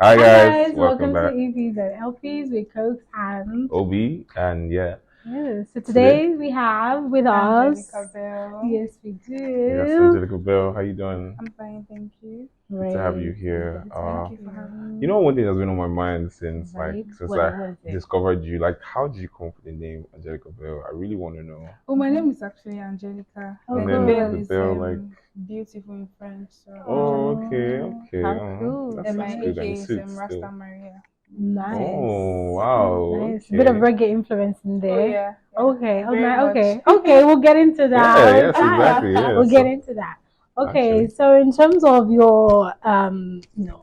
Hi Hi guys, guys, welcome welcome to back. EPs and LPs with Coke and Obi and yeah, so today today we have with us. Angelika Belle. Yes, we yes, do. Angelika Belle, how you doing? I'm fine, thank you. Good to have you Great. here. Thank you for having You me. know, one thing that's been on my mind since Right. since What I was it? discovered you, like how did you come up with the name Angelika Belle? I really want to know. Oh, my name is actually Angelica. Oh, And Like the then Belle the is Belle, like, beautiful in French, so oh, Angelica. okay, Oh, okay, how cool. that's And my good, and it AK is suits Rasta still. Maria. Nice. Oh wow, Nice. Bit of okay. reggae influence in Oh there. yeah. Okay. Oh, Very much. okay. Okay. We'll get into Yeah, that. yes, exactly, yeah. We'll get So into that. Okay. actually, So in terms of your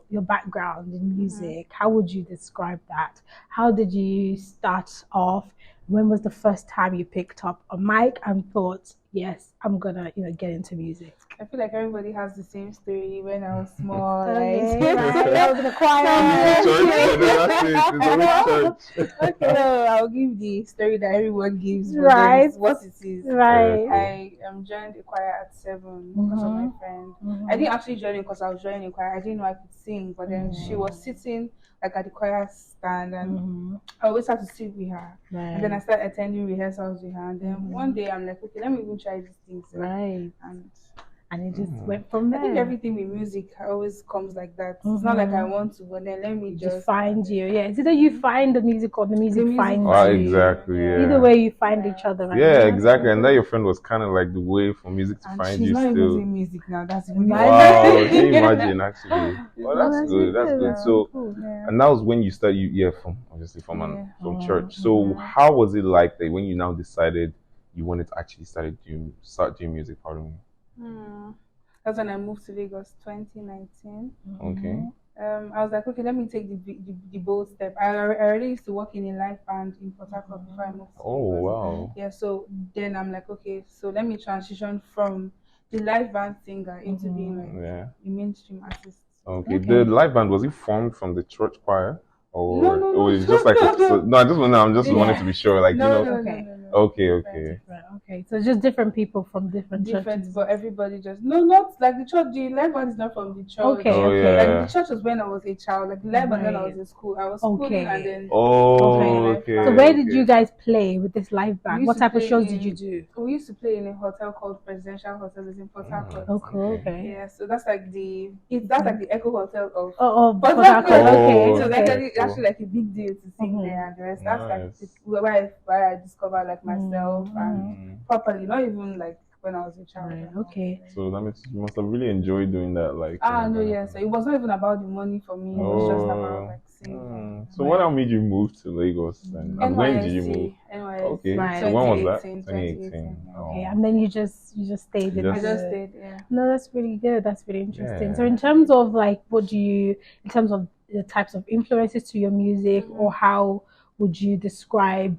your background in Mhm. music, how would you describe that? How did you start off? When was the first time you picked up a mic and thought, yes, I'm gonna, get into music? I feel like everybody has the same story when I was small, Okay, like right. I was in the it's choir. always church, that's it. It's always church. Okay, so I'll give the story that everyone gives, but then Right. it's what it is. Right. Cool. I joined the choir at 7 because of my friend. I didn't actually join it because I was joining the choir. I didn't know I could sing, but then she was sitting like at the choir stand, and I always had to sit with her. And then I started attending rehearsals with her. And then one day I'm like, okay, let me even try these things. Right. And And it just went from I think there. everything with music always comes like that. It's not like I want to, but then let me It just just find you. Yeah. It's either you find the music or the music music finds Ah, you. exactly, yeah. Either way, you find each other. Right? Yeah, That's exactly. so And that your friend was kind of like the way for music to and find she's you not even still. doing music now. That's the Right. Wow, can you imagine actually? Well, Oh, that's that's good. really That's good. good. That's So, cool. Yeah. and that was when you started. Yeah, from obviously Yeah. from church. So, how was it like that when you now decided you wanted to actually start doing music? Pardon me. Hmm. That's when I moved to Lagos 2019. Okay. I was like, okay, let me take the bold step. I already used to work in a live band in Port Harcourt before I moved to Oh Lagos. wow. Yeah, so then I'm like, okay, so let me transition from the live band singer into being like Yeah. a mainstream artist. Okay. Okay. The live band, was it formed from the church choir, No, or no, it no, was just like no, no. no? I just want. I'm just wanting Yeah. to be sure. Like No, no, Okay. no. Okay, Different. okay. Okay. So just different people from different churches. But everybody just not like the church. The live band is not from the church. Okay. Oh Okay. Like yeah. the church was when I was a child. Like the live band when I was Right. in school. I was schooling and Okay. then Oh live okay. band. So where did Okay. you guys play with this live We band? used What to type of play shows did you do? We used to play in a hotel called Presidential Hotel. It's in Port Harcourt. Oh, cool. Okay. Okay. Yeah, so that's like that's like the Echo Hotel of Oh, Port Port Harcourt. Harcourt. Okay. Oh, So it's okay. actually like a big deal to sing there and the rest. That's like Nice. where I discovered like myself and Mm. properly, not even like when I was a child. Right. Okay. So that means you must have really enjoyed doing that, like. No, yeah. So it was not even about the money for me. It was just about like singing. So what made you move to Lagos then? And when did you move? NYSC, Okay. Right. So when was that? 2018, 2018. yeah. Okay. And then you just stayed You in I just- just the. did, yeah. No, that's really good. That's really interesting. So Yeah. in terms of like, in terms of the types of influences to your music, or how would you describe,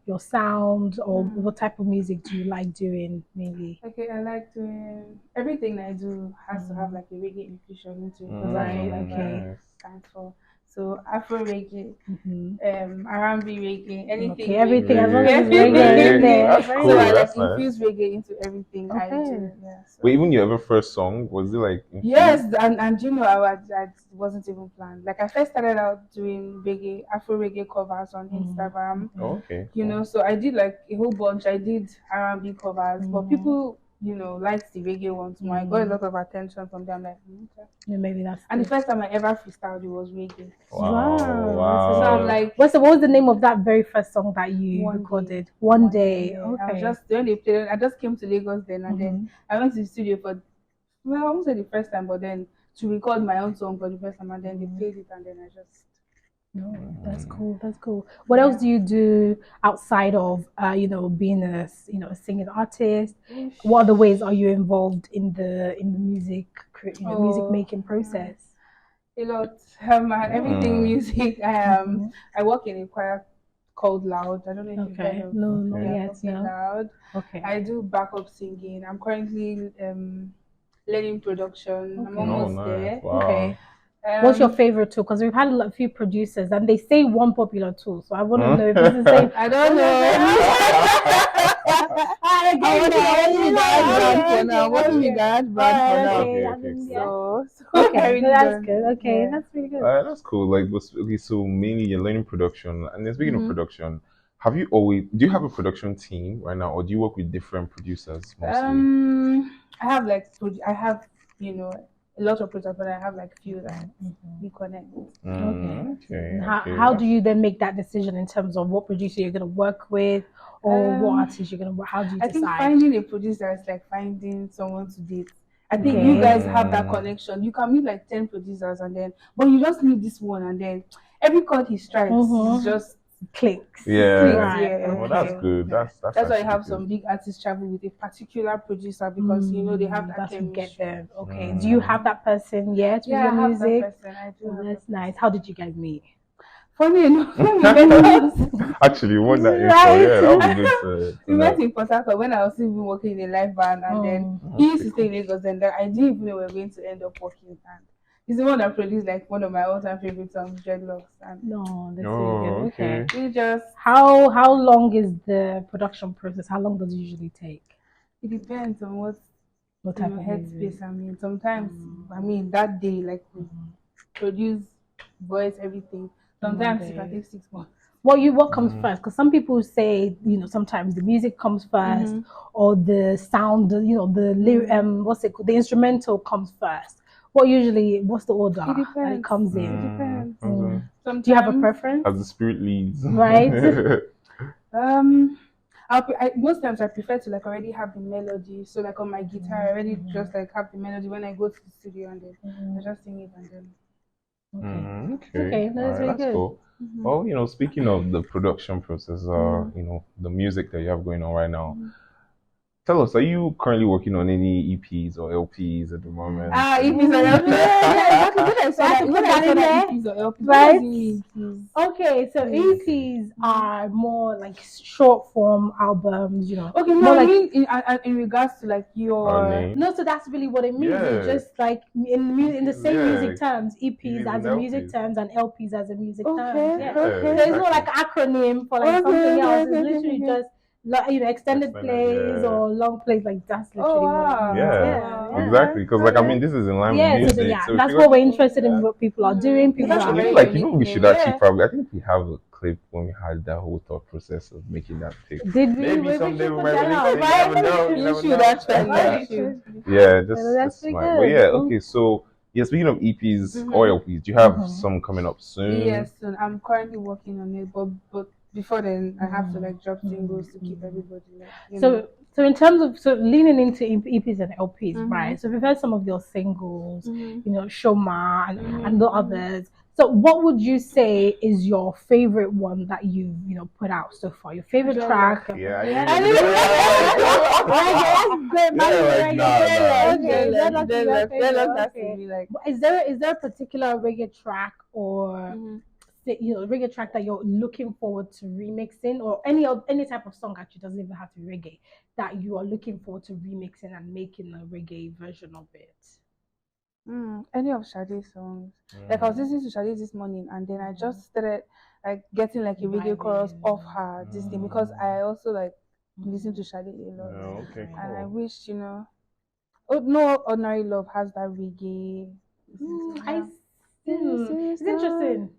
your sound, or what type of music do you like doing mainly? Okay, I like doing everything I do has to have like a reggae infusion into it because that's what my Right, band okay. stands for. So Afro-reggae, Mm-hmm. R&B reggae, anything Okay, everything as long reggae. as it's reggae in there. That's Very cool. So I nice. That's like nice. infuse reggae into everything I Okay. do. Yeah. So. But even your ever first song, was it like infused? Yes, and you know, I wasn't even planned. Like I first started out doing reggae, Afro reggae covers on Instagram. Oh, okay. You know, so I did like a whole bunch. I did R&B covers, but people, liked the reggae ones more. I got a lot of attention from them. Like, okay. Yeah, maybe that's And the good. first time I ever freestyled, it was reggae. Wow. Wow. So I'm like, what was the name of that very first song that you One Day. recorded? One day. yeah. Okay. I was just when they played. I just came to Lagos then, and then I went to the studio for, well, I won't say the first time, but then to record my own song for the first time, and then they played it, and then I just. No, that's cool. That's cool. What else do you do outside of being a singing artist? What other ways are you involved in the music music making process? A lot. Everything music. I work in a choir called Loud. I don't know if you've heard of. No, Yeah, yet, okay, no. Loud. Okay. I do backup singing. I'm currently learning production. I'm Okay. almost nice. there. Wow. Okay. What's your favorite tool? Because we've had a few producers, and they say one popular tool. So I want to know if it's the same. I don't know. I want to be garage band for now. Okay. So So I Okay, really that's don't. good. Okay, Yeah. that's really good. That's cool. Like, okay, so mainly you're learning production. And then speaking of Mm-hmm. production, do you have a production team right now, or do you work with different producers mostly? I have like I have you know a lot of products, but I have like few that we connect. Okay. Okay, okay. How do you then make that decision in terms of what producer you're gonna work with or what Um, artist you're gonna work? How do you I think decide? finding a producer is like finding someone to date. I think you Okay. guys have that connection. You can meet like 10 producers and then, but you just need this one and then every chord he strikes is just Clicks. clicks. Yeah. Right. Yeah. Well, that's Okay. So good. That's that's why I actually have good. some big artists travel with a particular producer because they have that That's to get chemistry. them. Okay. Do you have that person yet with Yeah, your I have that music? person. I do Oh, have that's that nice. person. How did you guys meet? Funny enough, when we met Actually, what that info, Right. yeah, that would be good to we met know. in Port Harcourt when I was still even working in a live band, and then he used to stay in Lagos, and then I didn't even know we were going to end up working. And he's the one that produced like one of my all-time favorite songs, Dreadlocks, and No, that's really good. Oh, okay. we just How long is the production process? How long does it usually take? it depends on What type of headspace. music? I mean, sometimes that day like we produce voice everything. Sometimes it can take 6 months. What comes first? Because some people say, sometimes the music comes first, or the sound, what's it called? The instrumental comes first. What's the order It that it depends. comes It in? depends. Do you have a preference? As the spirit leads. Right. Most times I prefer to like already have the melody. So like on my guitar, I already just like have the melody when I go to the studio and then I just sing it and then. Okay, that's really That's good. cool. Well, speaking of the production process, the music that you have going on right now, tell us, are you currently working on any EPs or LPs at the moment? EPs or LPs. Yeah, exactly. When I saw that, when I saw that EPs or LPs, Right? what does it mean, EPs? Okay, so EPs are more like short form albums, Okay, no, more I like mean in regards to like your. name? no, so that's really what it means. Yeah. It's just like in the same music terms, EPs EPs as and a music LPs. terms and LPs as a music terms. Okay, Yeah. okay. So it's not like acronym for like something else. It's okay, literally okay. just extended plays yeah. or long plays. Like that's Oh literally wow. what it means. Yeah, Wow. exactly. Because like I mean, this is in line with Yeah, music. so So we that's figured, what we're interested in. What people are doing. It's People actually are very like unique we name, should actually yeah. probably. I think we have a clip when we had that whole thought process of making that tape. Did we? Maybe someday we might that release out, it. You right? never know. You You never should know. actually. You should. Yeah, So that's that's pretty smart. But good. yeah, okay. So yeah, speaking of EPs or LPs, do you have some coming up soon? Yes, soon. I'm currently working on it, but before then, I have to like drop singles to keep everybody like. So in terms of leaning into EPs and LPs, right? So we've heard some of your singles, Shoma and the others. So what would you say is your favorite one that you've put out so far? Your favorite track? Yeah, Is there a particular reggae track or reggae track that you're looking forward to remixing, or any type of song actually doesn't even have to be reggae that you are looking forward to remixing and making a reggae version of it? Any of Sade's songs. Like I was listening to Sade this morning, and then I just started like getting like a reggae chorus off her this thing because I also like listen to Sade a lot, okay, cool. and I wish no ordinary love has that reggae. It's interesting.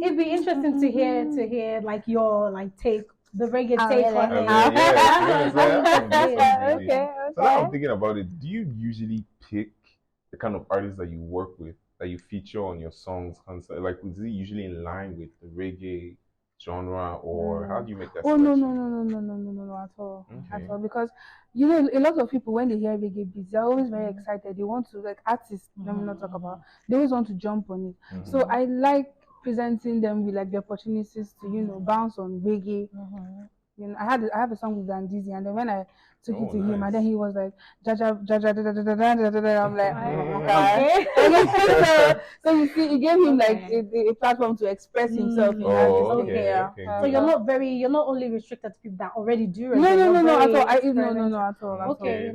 It'd be interesting to hear like your take the reggae take on it. Okay. So now I'm thinking about it. Do you usually pick the kind of artists that you work with, that you feature on your songs? Like, is it usually in line with the reggae genre, or how do you make that selection? No, at all. At all. Because a lot of people when they hear reggae beats, they're always very excited. They want to, like, artists, let me not talk about, they always want to jump on it. So I like presenting them with like the opportunities to bounce on reggae. I have a song with Dandizi, and then when I took it to him, and then he was like, Jaja, Jaja, da, da, da, da, da, da, da, da. I'm like, okay. So you see, it gave him like a platform to express himself in that thing. So you're not only restricted to people that already do reggae. No, at all. No, at all. Okay,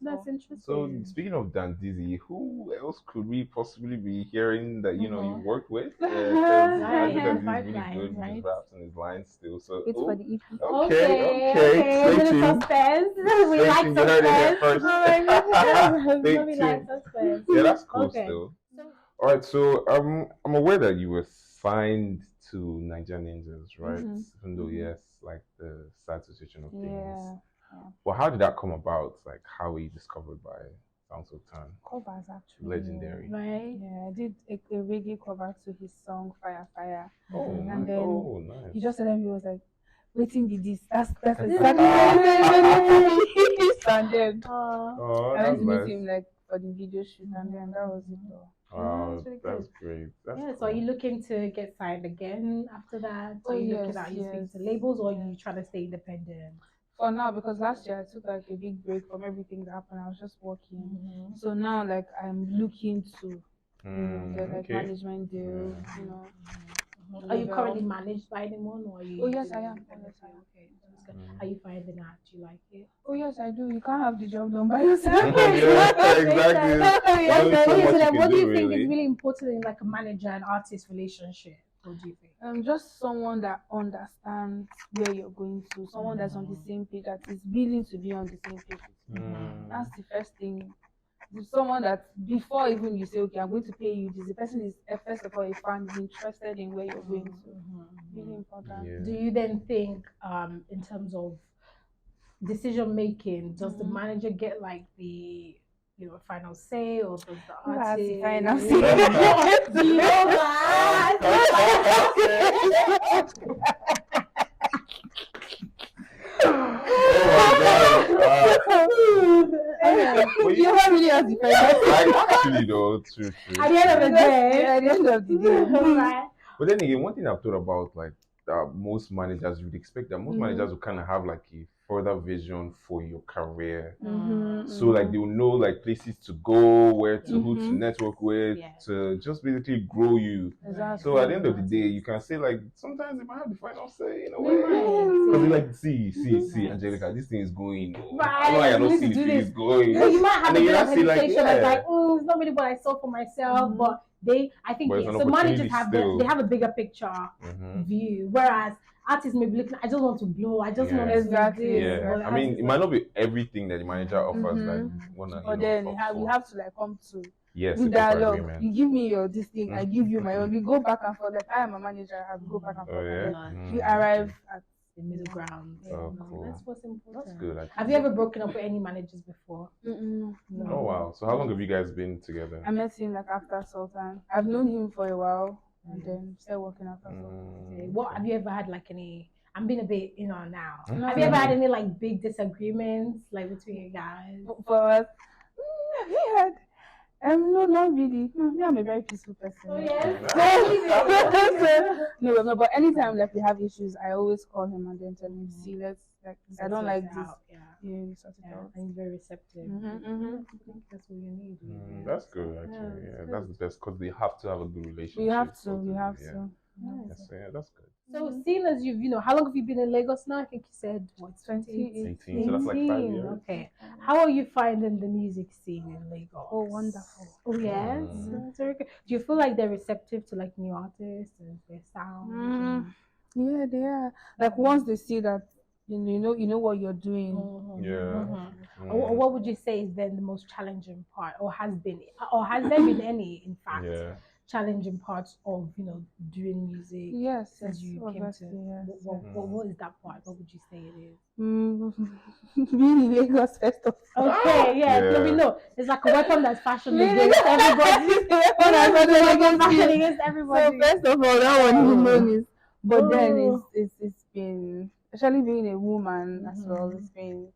that's interesting. So speaking of Dandizi, who else could we possibly be hearing that you worked with? I think Dandizi is really good with his raps and his lines still. So it's for the EP. Okay. Stay tuned. suspense. We like Straight you heard it here suspense. first. Oh my Stay goodness. We like tuned. suspense. Yeah, that's cool Okay. still. So, All right, so I'm aware that you were signed to Nigerian Angels, right? Even though yes, like the sad situation of things. Yeah. Well, how did that come about? Like, how were you discovered by Sound Sultan? Covers actually. Legendary. right. Yeah, I did a reggae cover to his song Fire Fire. Oh, And nice. then Oh, nice. he just said to me, he was like, waiting with this. That's exactly and then Oh, I that's went to meet nice. him like for the video shoot and then that was it though. Wow, that's really that's good. great. That's Yeah, so cool. are you looking to get signed again after that? Oh, Are you looking yes, at you speaking to yes, labels or are yes. you trying to stay independent? For now, because last year I took like a big break from everything that happened. I was just working. So now like I'm looking to get like Okay. management deal, Are you label. currently managed by anyone or are you? Oh yes I doing am. Oh independent? yes I am. Okay, that's good. How you finding that? Do you like it? Oh yes I do. You can't have the job done by yourself. Yeah, exactly. There's only so Okay, much so you then can what do you do, think is really. really important in like a manager and artist relationship? What do you think? Just someone that understands where you're going to, someone that's on the same page, that is willing to be on the same page with you. That's the first thing. Someone that before even you say, okay, I'm going to pay you this, the person is first of all a fan, is interested in where you're going to. Really important. Yeah. Do you then think, in terms of decision making, does the manager get like the final say, or does the Who has artist? the final say? Do you know that? You don't really have the final Like, actually, though, true. At the end of the day. At the end of the day. Right. But then again, one thing I've thought about, like, most managers, you'd expect that most managers will kind of have like a further vision for your career. So like they will know like places to go, where to who to network with, to just basically grow you. Exactly. So at the end of the day, you can say like sometimes they might have the final say in a way. Because they like see, Angelica, this thing is going. I know I don't see the thing is going. You might have And a then bit you of not see like, hesitation, like, it's not really what I saw for myself, but I think But it's an so managers opportunity have still. they have a bigger picture view, whereas artists may be looking, I just want to blow, I just want to Exactly. do this. Yeah, But I mean, artists it might not be everything that the manager offers that you wanna. But then opt we for. have to like come to Yes, with a proper dialogue. agreement. You give me your this thing, I give you my own. We go back and forth. Like I am a manager, I have to go back and Oh forth. yeah. And then we arrive at the middle ground. Oh, cool. That's what's important. That's good. Actually. Have you ever broken up with any managers before? no. Oh wow! So how long have you guys been together? I met him like after Sultan. I've known him for a while and then started working after Sultan. Okay. What have you ever had like any? I'm being a bit now. No. Have you ever had any like big disagreements like between you guys? For us, we had. No, not really. Me, I'm a very peaceful person. Oh yes. No, but anytime like we have issues, I always call him and then tell him, see, let's like this. I don't like this. Yeah, we sort it out. And he's very receptive. Mhm. I think that's what you need. That's good actually. Yeah, that's the best because they have to have a good relationship. We have to. both We of have you, to. Yes, yeah, that's good. So, seeing as you've, how long have you been in Lagos now? I think you said what, 2018. 18, so that's like 5 years. Okay. How are you finding the music scene in Lagos? Oh, wonderful. Oh yes, that's very good. Do you feel like they're receptive to like new artists and their sound? Yeah, they are. Like once they see that you know what you're doing. What would you say is then the most challenging part, or has there been any, in fact, challenging parts of doing music? Yes, since you came to. yes, what is that part? What would you say it is? Being in Lagos first of all. Okay, so we know it's like a weapon that's fashioned against everybody. Fashioned against everybody. So first of all, that one you know is, but then it's been, especially being a woman as well. It's been,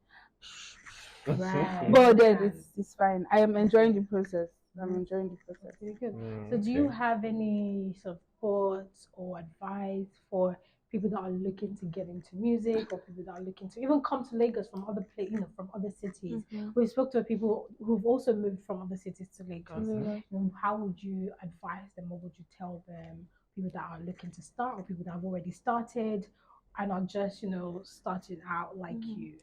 but then it's fine. I am enjoying the process. I'm enjoying the process. Very good. So, do you have any sort of thoughts or advice for people that are looking to get into music, or people that are looking to even come to Lagos from other from other cities? We spoke to people who've also moved from other cities to Lagos. How would you advise them? What would you tell them? People that are looking to start, or people that have already started and are just starting out like you.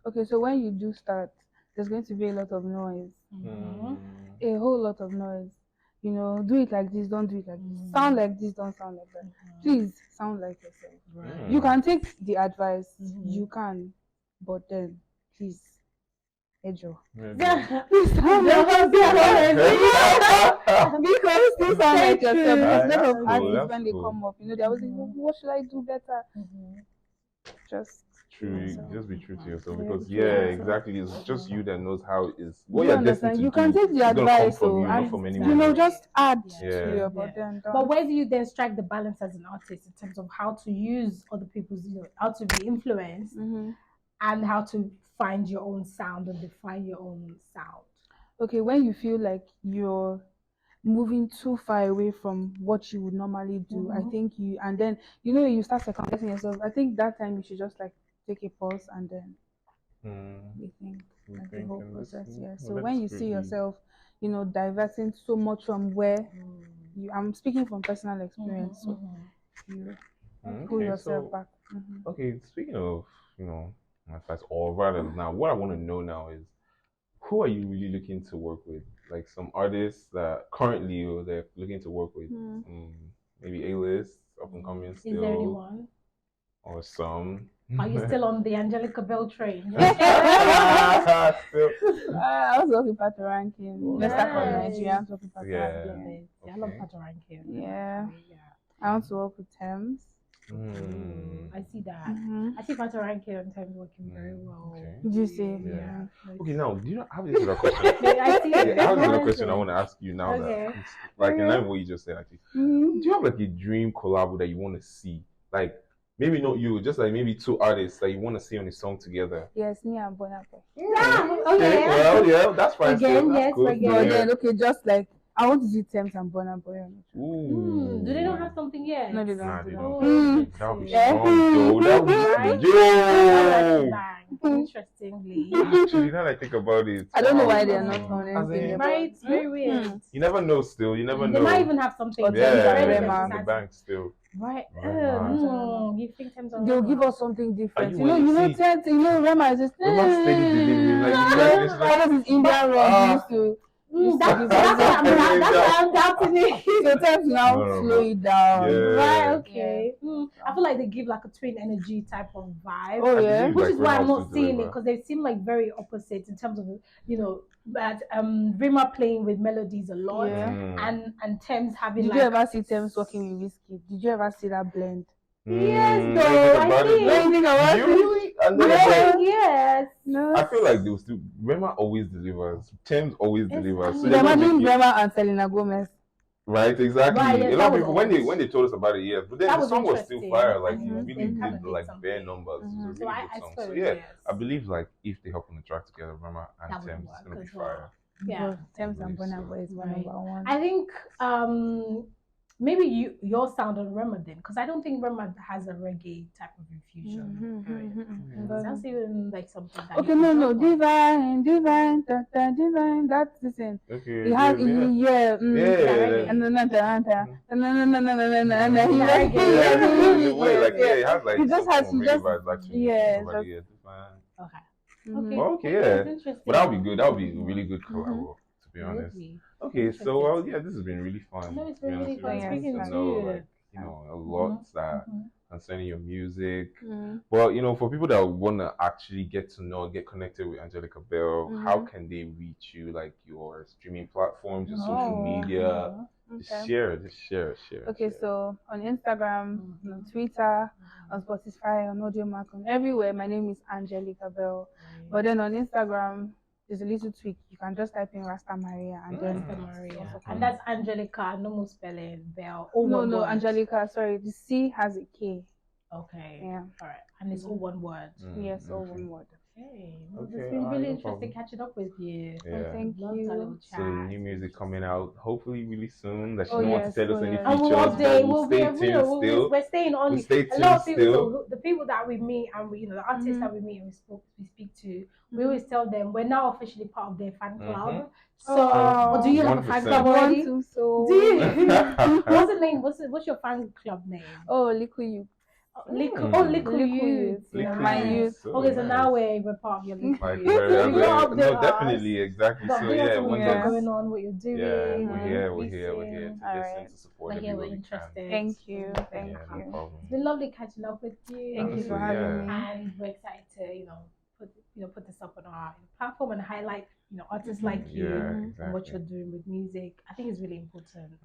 Okay, so when you do start, there's going to be a lot of noise. A whole lot of noise. Do it like this, don't do it like this. Sound like this, don't sound like that. Please sound like yourself. You can take the advice, you can, but then please. Ejo. Please Because this sound like yourself. Because a lot of cool, artists that's when they cool. come up, you know, they're always like, what should I do better? Just True, yourself. just be true to yourself Yeah, because be true to yourself. exactly, it's just you that knows how it is. Do What you you're destined understand? to You do can take the is gonna come advice, from so you, not and from anyone you know, else. just add Yeah. to your but then But don't. where do you then strike the balance as an artist in terms of how to use other people's, how to be influenced and how to find your own sound and define your own sound? Okay, when you feel like you're moving too far away from what you would normally do, I think and then you start second guessing yourself. I think that time you should just like take a pause and then rethink like the whole process. Yeah. So when you see yourself, diverting so much from where I'm speaking from personal experience, so you pull yourself back. Okay, speaking of, advice, or rather now, what I want to know now is who are you really looking to work with? Like some artists that currently they're looking to work with, maybe A-list, up and coming still. Is there anyone? Or some. Are you still on the Angelika Belle train? Still. I was working Pato ranking. Let's start from Nigeria. I was working Pato ranking. I love Pato ranking. Yeah. I want to work with Thames. I see that. I see Pato ranking and Thames working very well. Okay. Did you see? Yeah. Okay, now do you have this other question? I see it. I have another question I want to ask you now. Okay. That like in line with what you just said, actually. Do you have like a dream collab that you want to see? Like maybe not you, just like maybe two artists that you want to see on a song together. Yes, me and Bonape. Okay, well, yeah, that's fine. Again, that's yes, good. again. But then, okay, just like I want to see Thames and Bonape. Ooh. Do they not have something yet? No, they don't. Nah, they Oh, don't. That would be Yeah. strong, though. That would be Interestingly. Actually, now that I think about it, I don't know why wow. they are not on As anything. in- Right? It's very weird. You never know. Still, you never They know. might even have something. Or Yeah, Thames and Very Rema. in the bank still. Right. Rema. You think Thames and They'll Rema? give us something different. you You know, will see. Thames, Rema is just Rema steady delivery. Like you guys, it's like, all this Indian rum used to. That's why I'm doubting it. So Thames now No. slow it down. Yeah. Right, okay. I feel like they give like a twin energy type of vibe. Oh yeah. Which is why I'm Rema not still seeing it deliver. because they seem like very opposite in terms of that Rima playing with melodies a lot Yeah. and Thames having Did like you ever see Thames working with Whiskey? Did you ever see that blend? Yes, When though, you think I about it, think. though. When you think about Do you it. really? And then Yes, it's yes. No. like, I feel like they will still. Rema always delivers. Thames always delivers. So Exactly. they're gonna Imagine make it- Rema and Selena Gomez. Right, exactly. Right, yes, a lot that of was people always- when they told us about it, yes, but then That the was song was still interesting. fire. Like Mhm. it really They kinda did did like something. bare numbers. It was a So really I good song. So suppose, yeah, yes. I believe like if they help on the track together, Rema That and would Thames, work it's gonna be as well. fire. Yeah. But Thames and Really Bonape is my Right. number one. I think maybe your sound on Rema then, because I don't think Rema has a reggae type of infusion. That's even like something that Okay, you no, could no, work on. divine, divine. That's the thing. Okay. It has, yeah. yeah, and then The way, like, yeah, it has like It just has some to reggae just vibes actually. yeah, Over just- the years. Fine. Okay. Mhm. Well, okay, That's yeah. interesting. But that would be good. That would be a really good collab, to be honest. Absolutely. Okay, so well, yeah, this has been really fun. No, it's to be been really honest fun with you. speaking To to know, you. like, a lot that concerning your music. Mhm. But for people that want to actually get to know, get connected with Angelika Belle, how can they reach you? Like your streaming platforms, your social media. Just share. Okay, share. so on Instagram, on Twitter, on Spotify, on Audiomack, on everywhere, my name is Angelika Belle. But then on Instagram, there's a little tweak. You can just type in Rasta Maria and then Rasta Maria. also And that's Angelika, no more spelling, Belle. no, Angelica, sorry, the C has a K. Okay. Yeah. All right. And it's all one word. Yes, all one word. Okay. Okay, It's been no really interesting problem. catching up with you. Yeah. Thank Loved our you. little So chat. new music coming out, hopefully really soon. That she Oh, don't want to yes, tell us any yes. And we'll features, update. but we'll stay tuned still. We're staying on. We'll stay A lot of tuned people, still. so the people that we meet and the artists that we meet and we speak to, we always tell them we're now officially part of their fan club. So, Oh, do you have a fan 1%. club already? Want to, so Do you? What's the name? What's your fan club name? Oh, Liquid Youth. Liquid Liquid Youth. Youth. Liquid My Youth. youth. So Okay, so nice. now we're part of your Liquid Like Youth. very, You gotta update no, us. definitely, exactly. But So bring us yeah, on when what's there's- going on, what you're doing. yeah, we're what here you're to listening. listen, to support We're here, we're everywhere we can. interested. Thank you. Thank Yeah, no you. problem. It's been lovely catching up with you. Thank you So, for having yeah. me. And we're excited to, put this up on our platform and highlight artists like you and what you're doing with music. I think it's really important.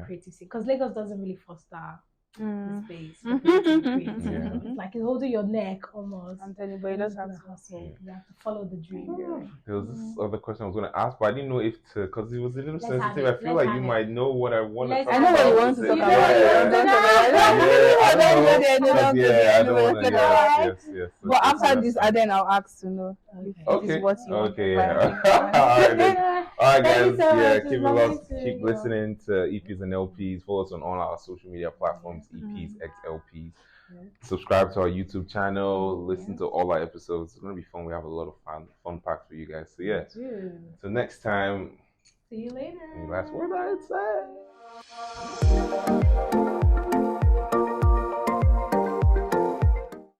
Creative scene, because Lagos doesn't really foster the space for people to create. It's like it's holding your neck almost. I'm telling you, but you just have to hustle. You have to follow the dream. There was this other question I was going to ask, but I didn't know if to, because it was a little sensitive. I feel like you might know what I want to talk about. I know what you want to talk about. I don't want to. Yes. But after this, then I'll ask to know. Okay. What you want. All right, guys. Keep listening to EPs and LPs. Follow us on all our social media platforms, EPs, XLPs. Subscribe to our YouTube channel. Listen to all our episodes. It's gonna be fun. We have a lot of fun packs for you guys. So yeah. So next time. See you later. Any last word I'd say?